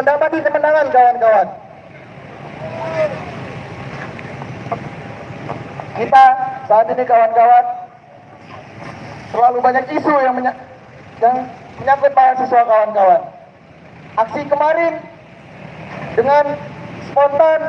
mendapati kemenangan kawan-kawan. Kita saat ini kawan-kawan terlalu banyak isu yang menyangkut mahasiswa kawan-kawan. Aksi kemarin dengan spontan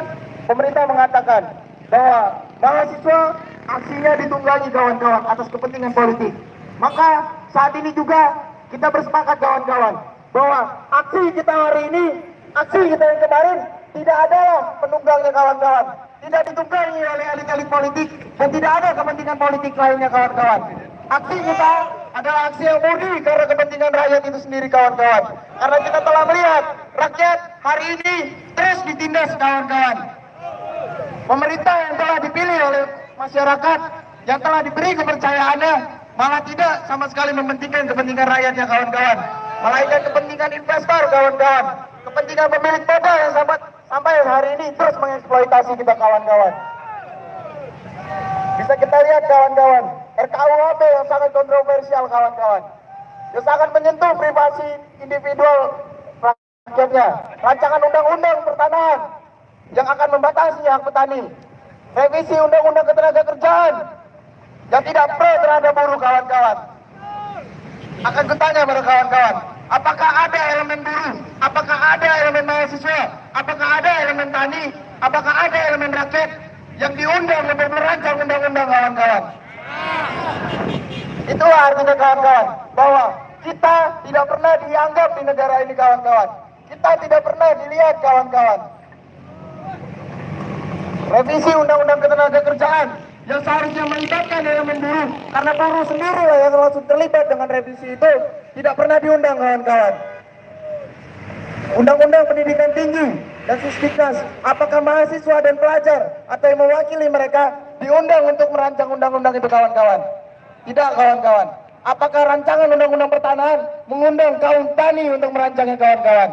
pemerintah mengatakan bahwa mahasiswa aksinya ditunggangi kawan-kawan atas kepentingan politik. Maka saat ini juga kita bersepakat kawan-kawan bahwa aksi kita hari ini, aksi kita yang kemarin tidak adalah penunggangnya kawan-kawan, tidak ditunggangi oleh elit-elit politik dan tidak ada kepentingan politik lainnya kawan-kawan. Aksi kita adalah aksi yang murni karena kepentingan rakyat itu sendiri kawan-kawan. Karena kita telah melihat rakyat hari ini terus ditindas kawan-kawan. Pemerintah yang telah dipilih oleh masyarakat, yang telah diberi kepercayaannya, malah tidak sama sekali mementingkan kepentingan rakyatnya kawan-kawan, melainkan kepentingan investor kawan-kawan, kepentingan pemilik modal yang sampai hari ini terus mengeksploitasi kita kawan-kawan. Bisa kita lihat kawan-kawan, RKUHP yang sangat kontroversial kawan-kawan, yang sangat menyentuh privasi individual rakyatnya, rancangan undang-undang pertanahan yang akan membatasi hak petani, revisi undang-undang ketenagakerjaan yang tidak pro terhadap buruh kawan-kawan. Akan kutanya pada kawan-kawan, apakah ada elemen buruh? Apakah ada elemen mahasiswa? Apakah ada elemen tani? Apakah ada elemen rakyat yang diundang untuk merancang undang-undang kawan-kawan? Itulah artinya kawan-kawan, bahwa kita tidak pernah dianggap di negara ini kawan-kawan. Kita tidak pernah dilihat kawan-kawan. Revisi undang-undang ketenagakerjaan yang seharusnya melibatkan elemen buruh, karena buruh sendiri lah yang langsung terlibat dengan revisi itu, tidak pernah diundang kawan-kawan. Undang-undang pendidikan tinggi dan Sisdiknas, apakah mahasiswa dan pelajar atau yang mewakili mereka diundang untuk merancang undang-undang itu kawan-kawan? Tidak kawan-kawan. Apakah rancangan undang-undang pertanahan mengundang kaum tani untuk merancangnya kawan-kawan?